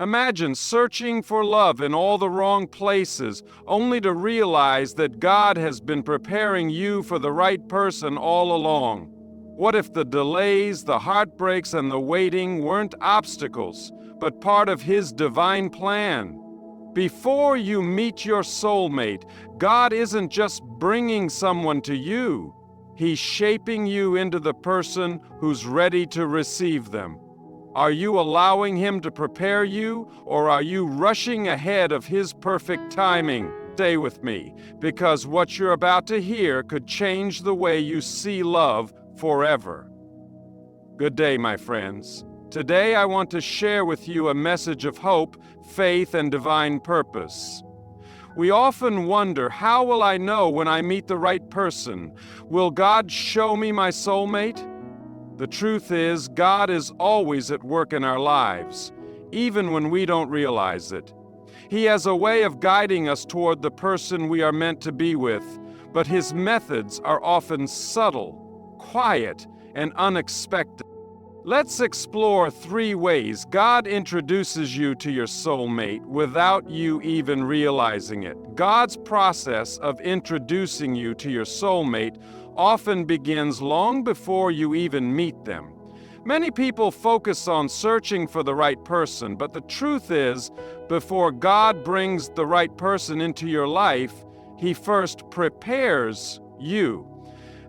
Imagine searching for love in all the wrong places, only to realize that God has been preparing you for the right person all along. What if the delays, the heartbreaks, and the waiting weren't obstacles, but part of His divine plan? Before you meet your soulmate, God isn't just bringing someone to you. He's shaping you into the person who's ready to receive them. Are you allowing Him to prepare you, or are you rushing ahead of His perfect timing? Stay with me, because what you're about to hear could change the way you see love forever. Good day, my friends. Today I want to share with you a message of hope, faith, and divine purpose. We often wonder, how will I know when I meet the right person? Will God show me my soulmate? The truth is, God is always at work in our lives, even when we don't realize it. He has a way of guiding us toward the person we are meant to be with, but His methods are often subtle, quiet, and unexpected. Let's explore 3 ways God introduces you to your soulmate without you even realizing it. God's process of introducing you to your soulmate often begins long before you even meet them. Many people focus on searching for the right person, but the truth is, before God brings the right person into your life, He first prepares you.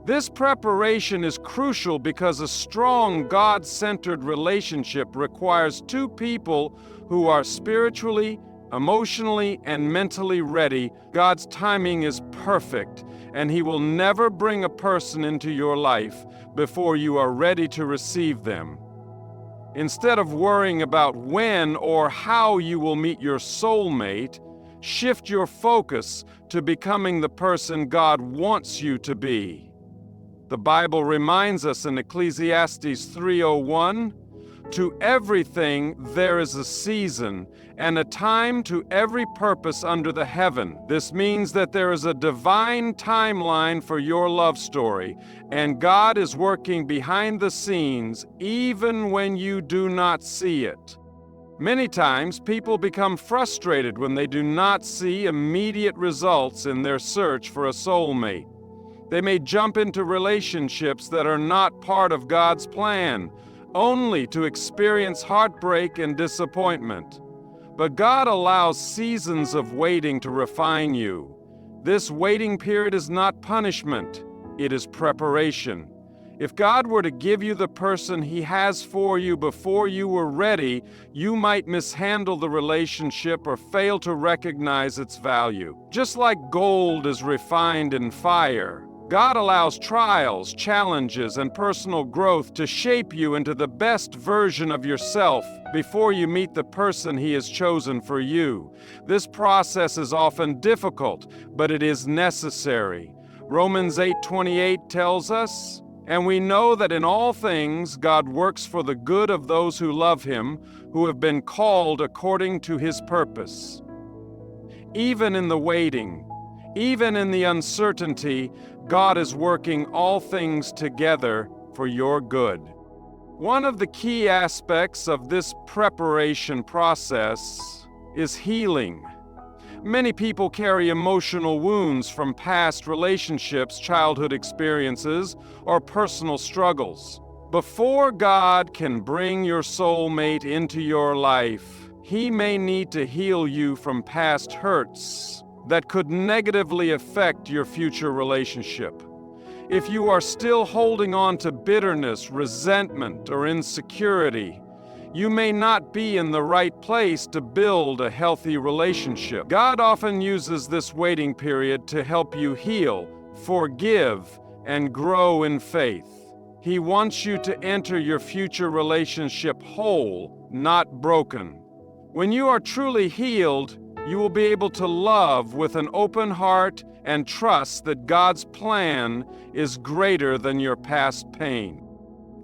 This preparation is crucial because a strong, God-centered relationship requires 2 people who are spiritually, emotionally, and mentally ready. God's timing is perfect, and He will never bring a person into your life before you are ready to receive them. Instead of worrying about when or how you will meet your soulmate, shift your focus to becoming the person God wants you to be. The Bible reminds us in Ecclesiastes 3:01, "To everything there is a season, and a time to every purpose under the heaven." This means that there is a divine timeline for your love story, and God is working behind the scenes even when you do not see it. Many times, people become frustrated when they do not see immediate results in their search for a soulmate. They may jump into relationships that are not part of God's plan, only to experience heartbreak and disappointment. But God allows seasons of waiting to refine you. This waiting period is not punishment, it is preparation. If God were to give you the person He has for you before you were ready, you might mishandle the relationship or fail to recognize its value. Just like gold is refined in fire, God allows trials, challenges, and personal growth to shape you into the best version of yourself before you meet the person He has chosen for you. This process is often difficult, but it is necessary. Romans 8:28 tells us, "And we know that in all things God works for the good of those who love Him, who have been called according to His purpose." Even in the waiting, even in the uncertainty, God is working all things together for your good. One of the key aspects of this preparation process is healing. Many people carry emotional wounds from past relationships, childhood experiences, or personal struggles. Before God can bring your soulmate into your life, He may need to heal you from past hurts that could negatively affect your future relationship. If you are still holding on to bitterness, resentment, or insecurity, you may not be in the right place to build a healthy relationship. God often uses this waiting period to help you heal, forgive, and grow in faith. He wants you to enter your future relationship whole, not broken. When you are truly healed, you will be able to love with an open heart and trust that God's plan is greater than your past pain.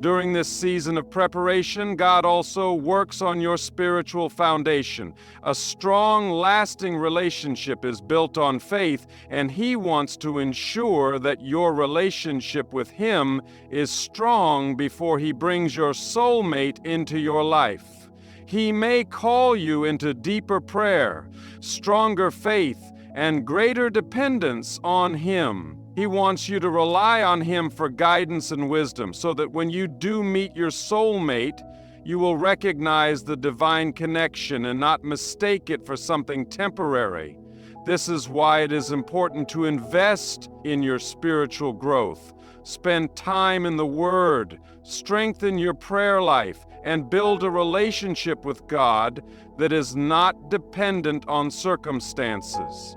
During this season of preparation, God also works on your spiritual foundation. A strong, lasting relationship is built on faith, and He wants to ensure that your relationship with Him is strong before He brings your soulmate into your life. He may call you into deeper prayer, stronger faith, and greater dependence on Him. He wants you to rely on Him for guidance and wisdom, so that when you do meet your soulmate, you will recognize the divine connection and not mistake it for something temporary. This is why it is important to invest in your spiritual growth. Spend time in the Word, strengthen your prayer life, and build a relationship with God that is not dependent on circumstances.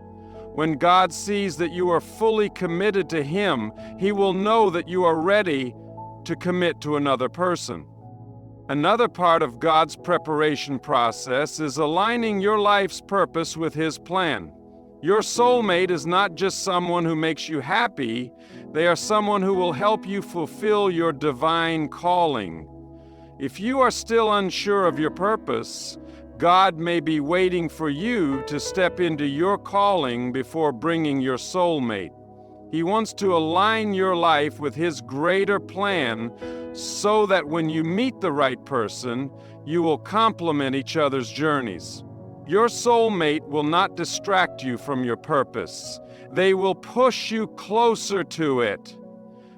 When God sees that you are fully committed to Him, He will know that you are ready to commit to another person. Another part of God's preparation process is aligning your life's purpose with His plan. Your soulmate is not just someone who makes you happy, they are someone who will help you fulfill your divine calling. If you are still unsure of your purpose, God may be waiting for you to step into your calling before bringing your soulmate. He wants to align your life with His greater plan so that when you meet the right person, you will complement each other's journeys. Your soulmate will not distract you from your purpose. They will push you closer to it.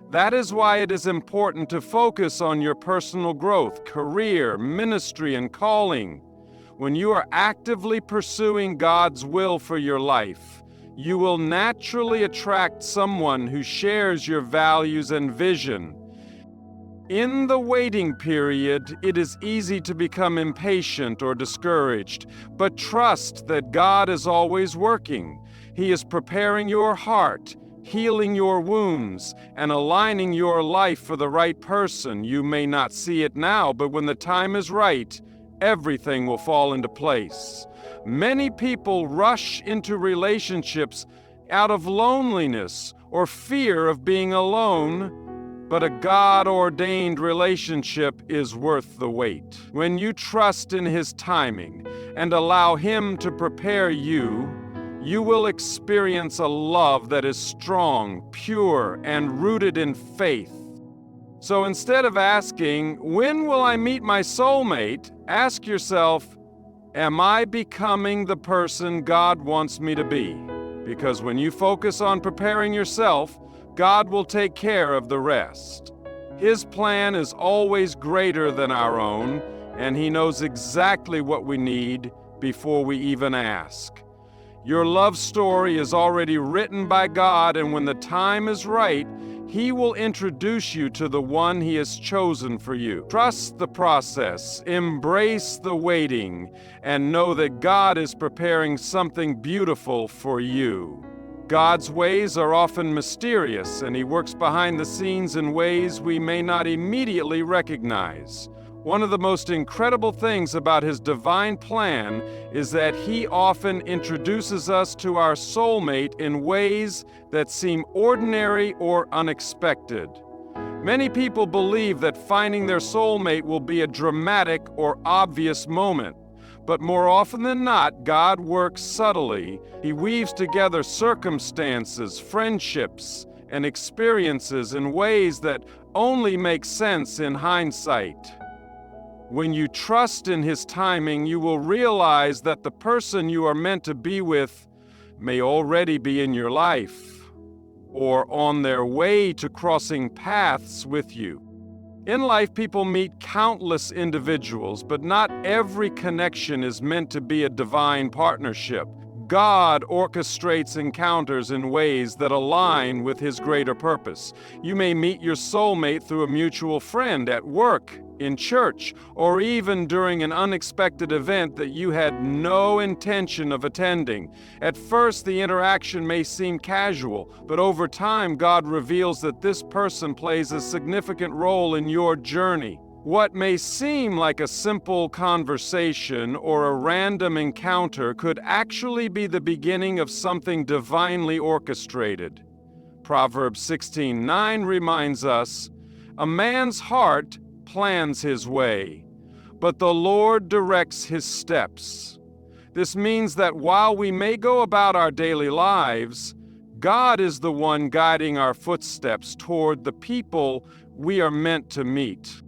That is why it is important to focus on your personal growth, career, ministry, and calling. When you are actively pursuing God's will for your life, you will naturally attract someone who shares your values and vision. In the waiting period, it is easy to become impatient or discouraged, but trust that God is always working. He is preparing your heart, healing your wounds, and aligning your life for the right person. You may not see it now, but when the time is right, everything will fall into place. Many people rush into relationships out of loneliness or fear of being alone, but a God-ordained relationship is worth the wait. When you trust in His timing and allow Him to prepare you, you will experience a love that is strong, pure, and rooted in faith. So instead of asking, "When will I meet my soulmate?" ask yourself, "Am I becoming the person God wants me to be?" Because when you focus on preparing yourself, God will take care of the rest. His plan is always greater than our own, and He knows exactly what we need before we even ask. Your love story is already written by God, and when the time is right, He will introduce you to the one He has chosen for you. Trust the process, embrace the waiting, and know that God is preparing something beautiful for you. God's ways are often mysterious, and He works behind the scenes in ways we may not immediately recognize. One of the most incredible things about His divine plan is that He often introduces us to our soulmate in ways that seem ordinary or unexpected. Many people believe that finding their soulmate will be a dramatic or obvious moment. But more often than not, God works subtly. He weaves together circumstances, friendships, and experiences in ways that only make sense in hindsight. When you trust in His timing, you will realize that the person you are meant to be with may already be in your life, or on their way to crossing paths with you. In life, people meet countless individuals, but not every connection is meant to be a divine partnership. God orchestrates encounters in ways that align with His greater purpose. You may meet your soulmate through a mutual friend at work, in church, or even during an unexpected event that you had no intention of attending. At first, the interaction may seem casual, but over time, God reveals that this person plays a significant role in your journey. What may seem like a simple conversation or a random encounter could actually be the beginning of something divinely orchestrated. Proverbs 16:9 reminds us, "A man's heart plans his way, but the Lord directs his steps." This means that while we may go about our daily lives, God is the one guiding our footsteps toward the people we are meant to meet.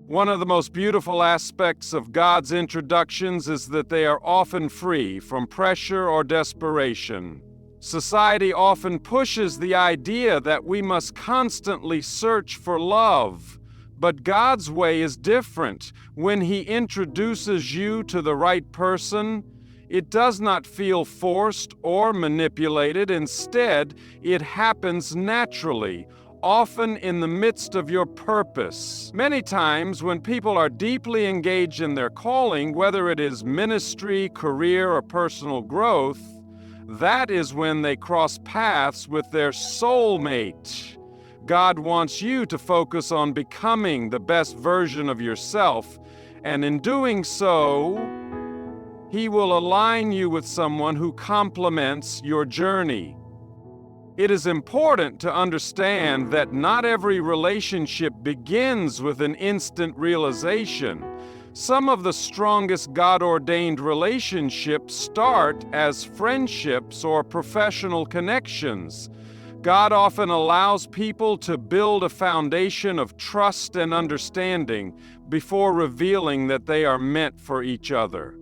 One of the most beautiful aspects of God's introductions is that they are often free from pressure or desperation. Society often pushes the idea that we must constantly search for love, but God's way is different. When He introduces you to the right person, it does not feel forced or manipulated. Instead, it happens naturally, often in the midst of your purpose. Many times, when people are deeply engaged in their calling, whether it is ministry, career, or personal growth, that is when they cross paths with their soulmate. God wants you to focus on becoming the best version of yourself, and in doing so, He will align you with someone who complements your journey. It is important to understand that not every relationship begins with an instant realization. Some of the strongest God-ordained relationships start as friendships or professional connections. God often allows people to build a foundation of trust and understanding before revealing that they are meant for each other.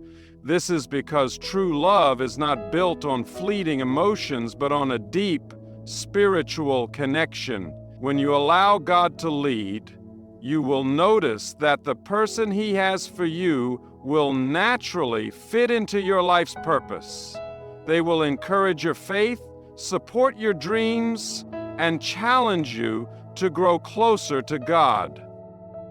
This is because true love is not built on fleeting emotions, but on a deep, spiritual connection. When you allow God to lead, you will notice that the person He has for you will naturally fit into your life's purpose. They will encourage your faith, support your dreams, and challenge you to grow closer to God.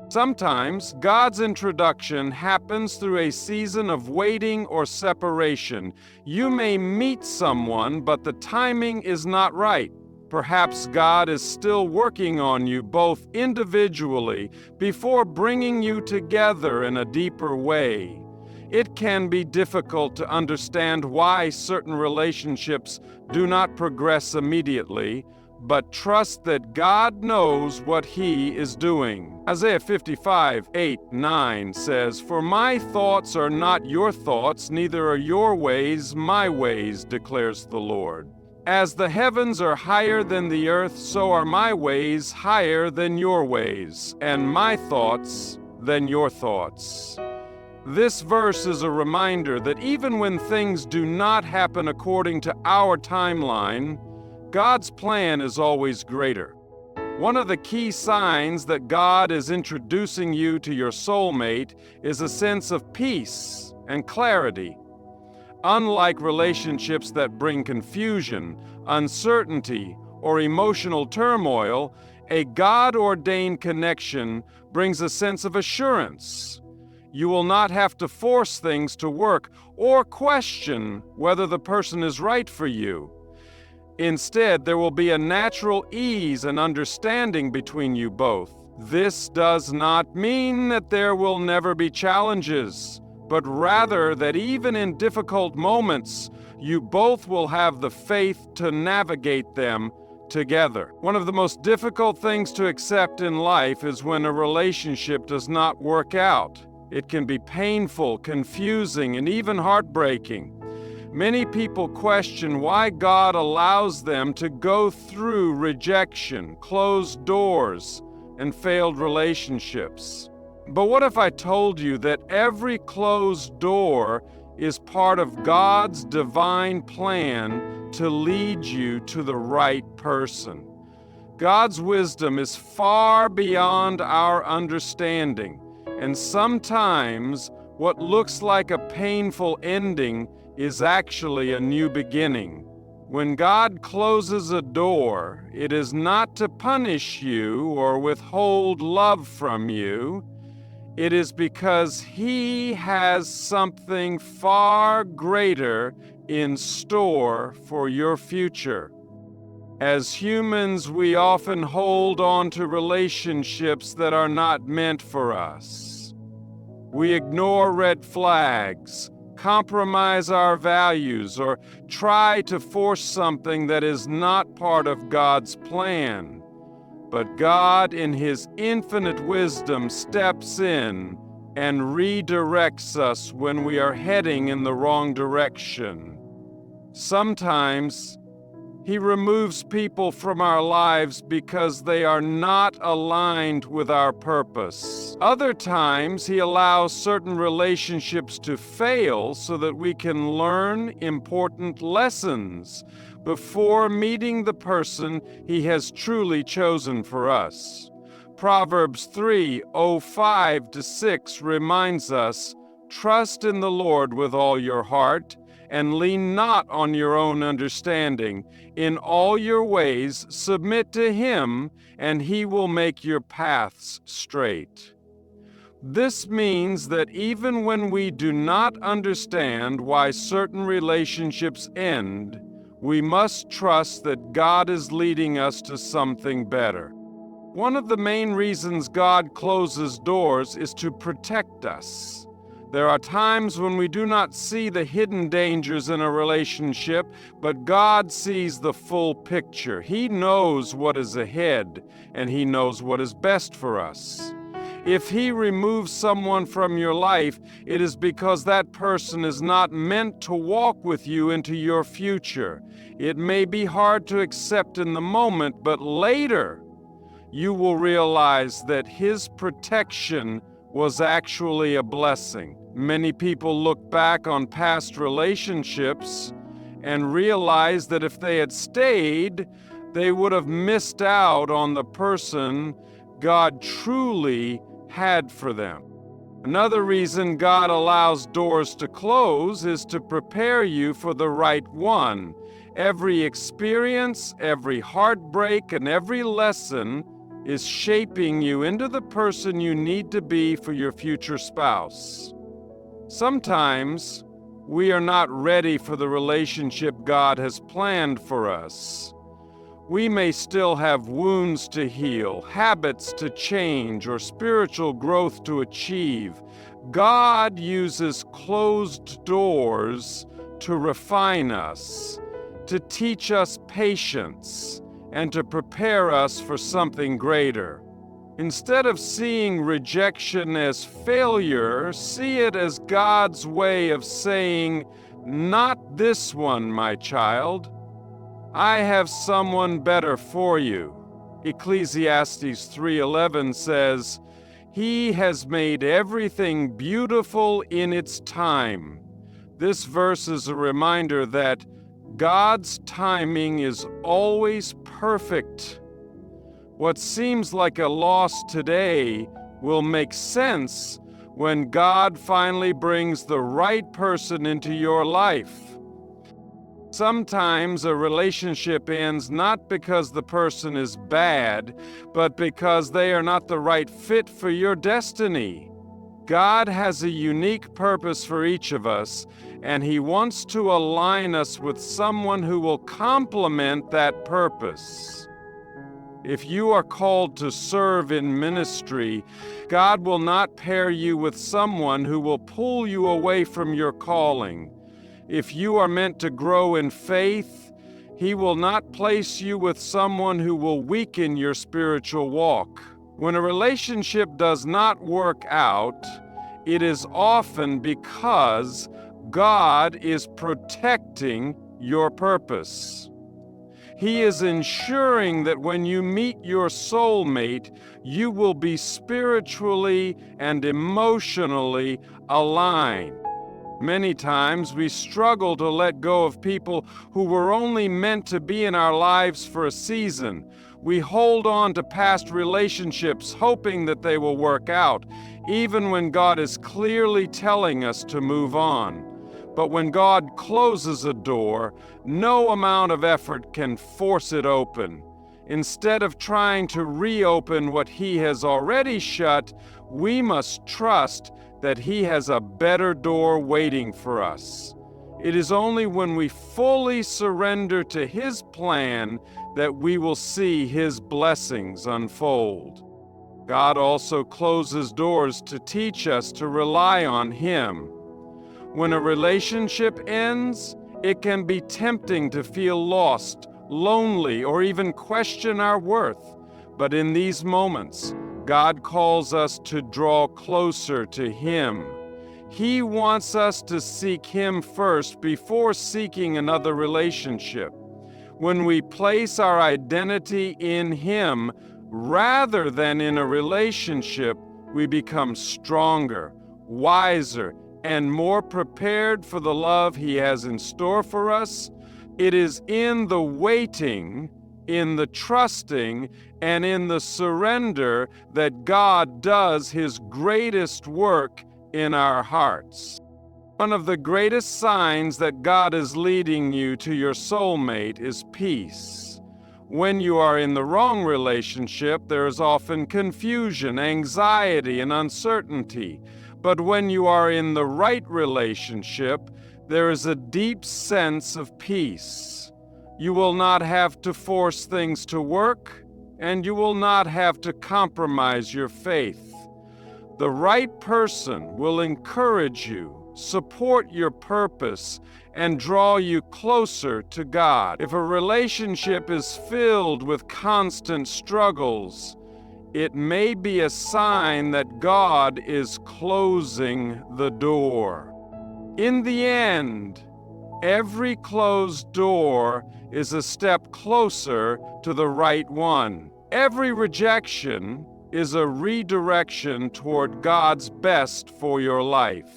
Sometimes God's introduction happens through a season of waiting or separation. You may meet someone, but the timing is not right. Perhaps God is still working on you both individually before bringing you together in a deeper way. It can be difficult to understand why certain relationships do not progress immediately, but trust that God knows what He is doing. Isaiah 55:8-9 says, "For my thoughts are not your thoughts, neither are your ways my ways, declares the Lord. As the heavens are higher than the earth, so are my ways higher than your ways, and my thoughts than your thoughts." This verse is a reminder that even when things do not happen according to our timeline, God's plan is always greater. One of the key signs that God is introducing you to your soulmate is a sense of peace and clarity. Unlike relationships that bring confusion, uncertainty, or emotional turmoil, a God-ordained connection brings a sense of assurance. You will not have to force things to work or question whether the person is right for you. Instead, there will be a natural ease and understanding between you both. This does not mean that there will never be challenges, but rather that even in difficult moments, you both will have the faith to navigate them together. One of the most difficult things to accept in life is when a relationship does not work out. It can be painful, confusing, and even heartbreaking. Many people question why God allows them to go through rejection, closed doors, and failed relationships. But what if I told you that every closed door is part of God's divine plan to lead you to the right person? God's wisdom is far beyond our understanding, and sometimes what looks like a painful ending is actually a new beginning. When God closes a door, it is not to punish you or withhold love from you. It is because He has something far greater in store for your future. As humans, we often hold on to relationships that are not meant for us. We ignore red flags, compromise our values, or try to force something that is not part of God's plan. But God, in His infinite wisdom, steps in and redirects us when we are heading in the wrong direction. Sometimes He removes people from our lives because they are not aligned with our purpose. Other times, He allows certain relationships to fail so that we can learn important lessons before meeting the person He has truly chosen for us. Proverbs 3:5-6 reminds us, "Trust in the Lord with all your heart, and lean not on your own understanding. In all your ways submit to Him, and He will make your paths straight." This means that even when we do not understand why certain relationships end, we must trust that God is leading us to something better. One of the main reasons God closes doors is to protect us. There are times when we do not see the hidden dangers in a relationship, but God sees the full picture. He knows what is ahead, and He knows what is best for us. If He removes someone from your life, it is because that person is not meant to walk with you into your future. It may be hard to accept in the moment, but later you will realize that His protection was actually a blessing. Many people look back on past relationships and realize that if they had stayed, they would have missed out on the person God truly had for them. Another reason God allows doors to close is to prepare you for the right one. Every experience, every heartbreak, and every lesson is shaping you into the person you need to be for your future spouse. Sometimes we are not ready for the relationship God has planned for us. We may still have wounds to heal, habits to change, or spiritual growth to achieve. God uses closed doors to refine us, to teach us patience, and to prepare us for something greater. Instead of seeing rejection as failure, see it as God's way of saying, "Not this one, my child. I have someone better for you." Ecclesiastes 3:11 says, "He has made everything beautiful in its time." This verse is a reminder that God's timing is always perfect. What seems like a loss today will make sense when God finally brings the right person into your life. Sometimes a relationship ends not because the person is bad, but because they are not the right fit for your destiny. God has a unique purpose for each of us, and He wants to align us with someone who will complement that purpose. If you are called to serve in ministry, God will not pair you with someone who will pull you away from your calling. If you are meant to grow in faith, He will not place you with someone who will weaken your spiritual walk. When a relationship does not work out, it is often because God is protecting your purpose. He is ensuring that when you meet your soulmate, you will be spiritually and emotionally aligned. Many times we struggle to let go of people who were only meant to be in our lives for a season. We hold on to past relationships hoping that they will work out, even when God is clearly telling us to move on. But when God closes a door, no amount of effort can force it open. Instead of trying to reopen what He has already shut, we must trust that He has a better door waiting for us. It is only when we fully surrender to His plan that we will see His blessings unfold. God also closes doors to teach us to rely on Him. When a relationship ends, it can be tempting to feel lost, lonely, or even question our worth. But in these moments, God calls us to draw closer to Him. He wants us to seek Him first before seeking another relationship. When we place our identity in Him rather than in a relationship, we become stronger, wiser, and more prepared for the love He has in store for us. It is in the waiting, in the trusting, and in the surrender that God does His greatest work in our hearts. One of the greatest signs that God is leading you to your soulmate is peace. When you are in the wrong relationship, there is often confusion, anxiety, and uncertainty. But when you are in the right relationship, there is a deep sense of peace. You will not have to force things to work, and you will not have to compromise your faith. The right person will encourage you, support your purpose, and draw you closer to God. If a relationship is filled with constant struggles, it may be a sign that God is closing the door. In the end, every closed door is a step closer to the right one. Every rejection is a redirection toward God's best for your life.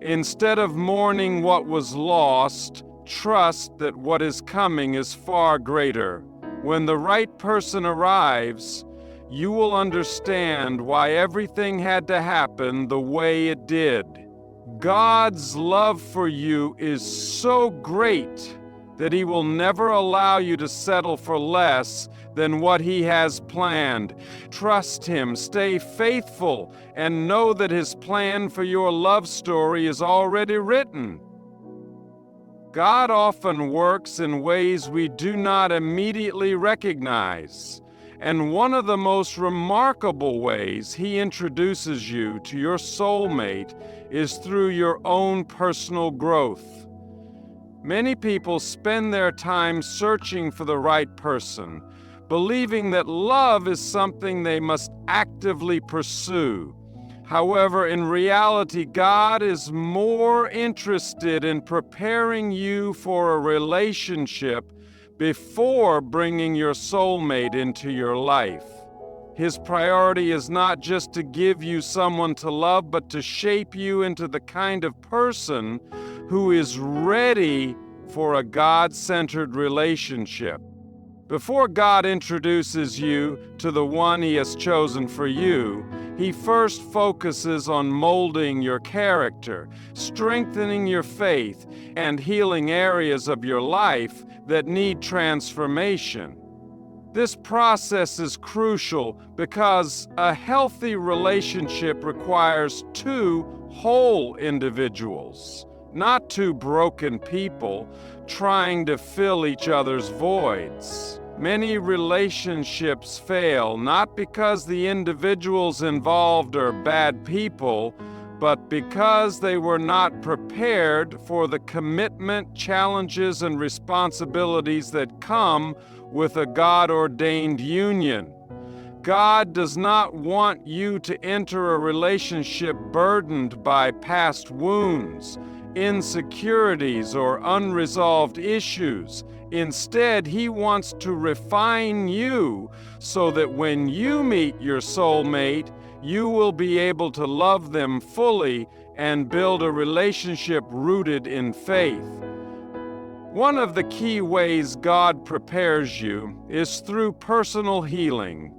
Instead of mourning what was lost, trust that what is coming is far greater. When the right person arrives, you will understand why everything had to happen the way it did. God's love for you is so great that He will never allow you to settle for less than what He has planned. Trust Him, stay faithful, and know that His plan for your love story is already written. God often works in ways we do not immediately recognize, and one of the most remarkable ways He introduces you to your soulmate is through your own personal growth. Many people spend their time searching for the right person, believing that love is something they must actively pursue. However, in reality, God is more interested in preparing you for a relationship before bringing your soulmate into your life. His priority is not just to give you someone to love, but to shape you into the kind of person who is ready for a God-centered relationship. Before God introduces you to the one He has chosen for you, He first focuses on molding your character, strengthening your faith, and healing areas of your life that need transformation. This process is crucial because a healthy relationship requires two whole individuals, not two broken people trying to fill each other's voids. Many relationships fail not because the individuals involved are bad people, but because they were not prepared for the commitment, challenges, and responsibilities that come with a God-ordained union. God does not want you to enter a relationship burdened by past wounds, insecurities, or unresolved issues. Instead, He wants to refine you so that when you meet your soulmate, you will be able to love them fully and build a relationship rooted in faith. One of the key ways God prepares you is through personal healing.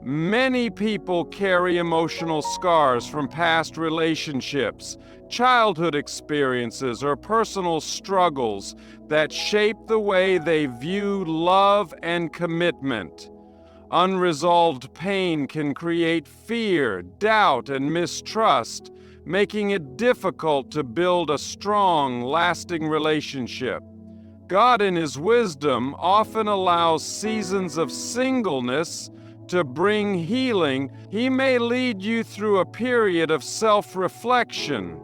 Many people carry emotional scars from past relationships, childhood experiences, or personal struggles that shape the way they view love and commitment. Unresolved pain can create fear, doubt, and mistrust, making it difficult to build a strong, lasting relationship. God, in His wisdom, often allows seasons of singleness to bring healing. He may lead you through a period of self-reflection,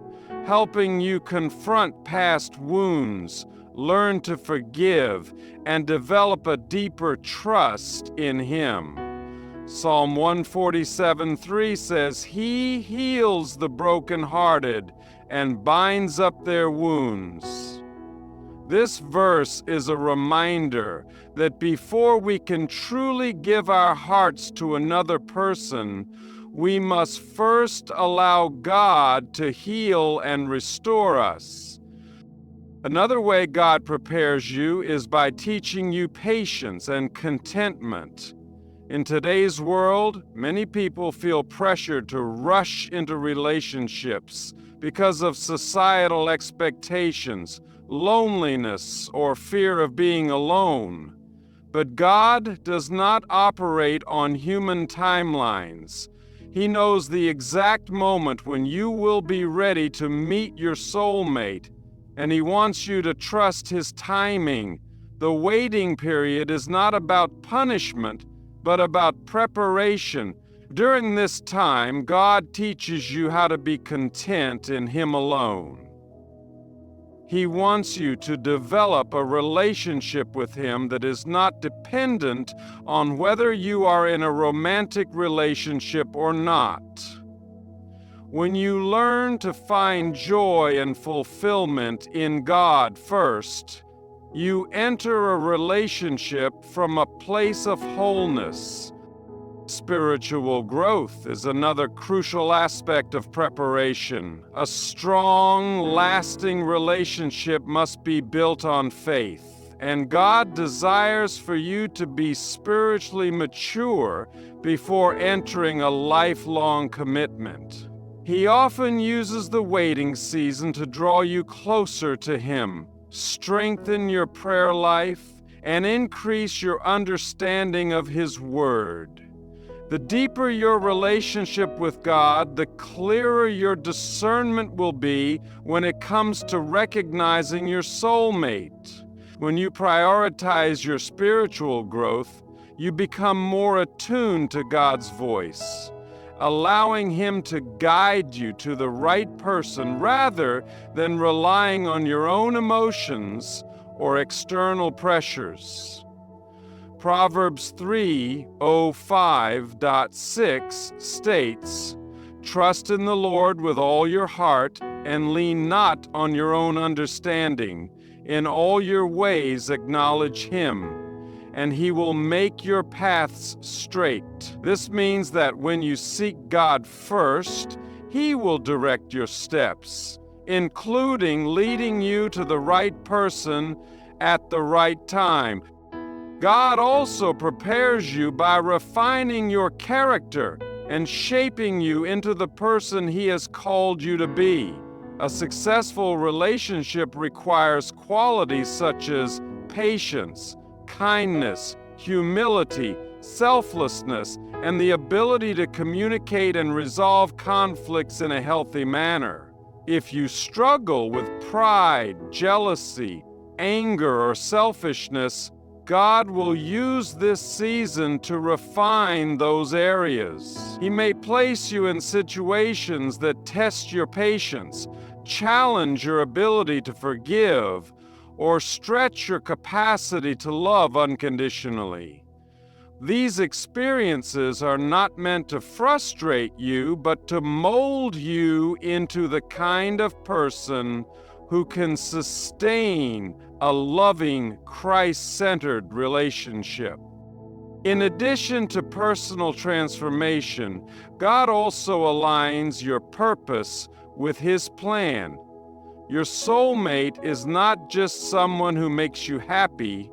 helping you confront past wounds, learn to forgive, and develop a deeper trust in Him. Psalm 147:3 says, He heals the brokenhearted and binds up their wounds. This verse is a reminder that before we can truly give our hearts to another person, we must first allow God to heal and restore us. Another way God prepares you is by teaching you patience and contentment. In today's world, many people feel pressured to rush into relationships because of societal expectations, loneliness, or fear of being alone. But God does not operate on human timelines. He knows the exact moment when you will be ready to meet your soulmate, and He wants you to trust His timing. The waiting period is not about punishment, but about preparation. During this time, God teaches you how to be content in Him alone. He wants you to develop a relationship with Him that is not dependent on whether you are in a romantic relationship or not. When you learn to find joy and fulfillment in God first, you enter a relationship from a place of wholeness. Spiritual growth is another crucial aspect of preparation. A strong, lasting relationship must be built on faith, and God desires for you to be spiritually mature before entering a lifelong commitment. He often uses the waiting season to draw you closer to Him, strengthen your prayer life, and increase your understanding of His Word. The deeper your relationship with God, the clearer your discernment will be when it comes to recognizing your soulmate. When you prioritize your spiritual growth, you become more attuned to God's voice, allowing Him to guide you to the right person rather than relying on your own emotions or external pressures. Proverbs 3:5.6 states, "Trust in the Lord with all your heart, and lean not on your own understanding. In all your ways acknowledge Him, and He will make your paths straight." This means that when you seek God first, He will direct your steps, including leading you to the right person at the right time. God also prepares you by refining your character and shaping you into the person He has called you to be. A successful relationship requires qualities such as patience, kindness, humility, selflessness, and the ability to communicate and resolve conflicts in a healthy manner. If you struggle with pride, jealousy, anger, or selfishness, God will use this season to refine those areas. He may place you in situations that test your patience, challenge your ability to forgive, or stretch your capacity to love unconditionally. These experiences are not meant to frustrate you, but to mold you into the kind of person who can sustain a loving, Christ-centered relationship. In addition to personal transformation, God also aligns your purpose with His plan. Your soulmate is not just someone who makes you happy,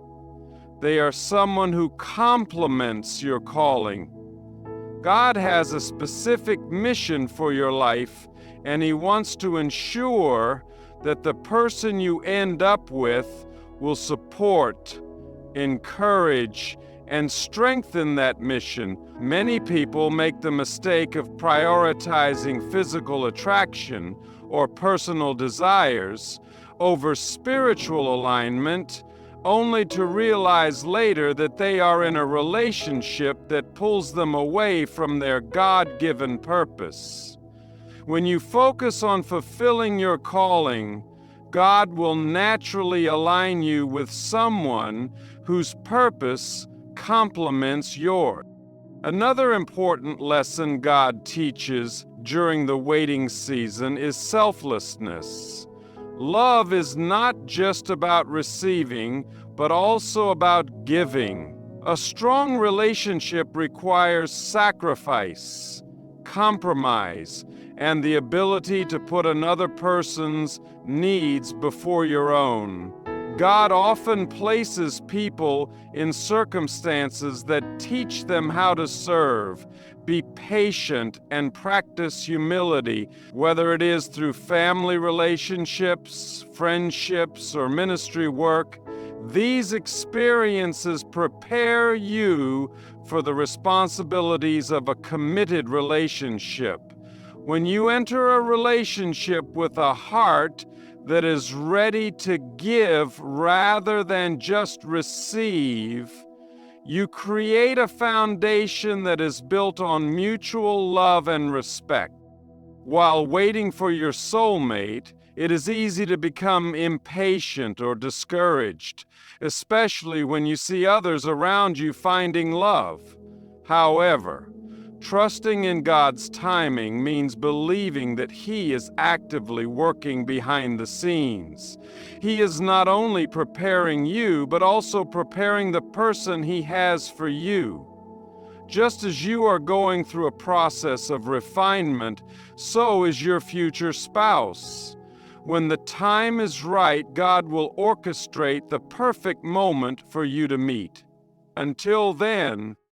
they are someone who complements your calling. God has a specific mission for your life, and He wants to ensure that the person you end up with will support, encourage, and strengthen that mission. Many people make the mistake of prioritizing physical attraction or personal desires over spiritual alignment, only to realize later that they are in a relationship that pulls them away from their God-given purpose. When you focus on fulfilling your calling, God will naturally align you with someone whose purpose complements yours. Another important lesson God teaches during the waiting season is selflessness. Love is not just about receiving, but also about giving. A strong relationship requires sacrifice, compromise, and the ability to put another person's needs before your own. God often places people in circumstances that teach them how to serve, be patient, and practice humility, whether it is through family relationships, friendships, or ministry work. These experiences prepare you for the responsibilities of a committed relationship. When you enter a relationship with a heart that is ready to give rather than just receive, you create a foundation that is built on mutual love and respect. While waiting for your soulmate, it is easy to become impatient or discouraged, especially when you see others around you finding love. However, trusting in God's timing means believing that He is actively working behind the scenes. He is not only preparing you, but also preparing the person He has for you. Just as you are going through a process of refinement, so is your future spouse. When the time is right, God will orchestrate the perfect moment for you to meet. Until then,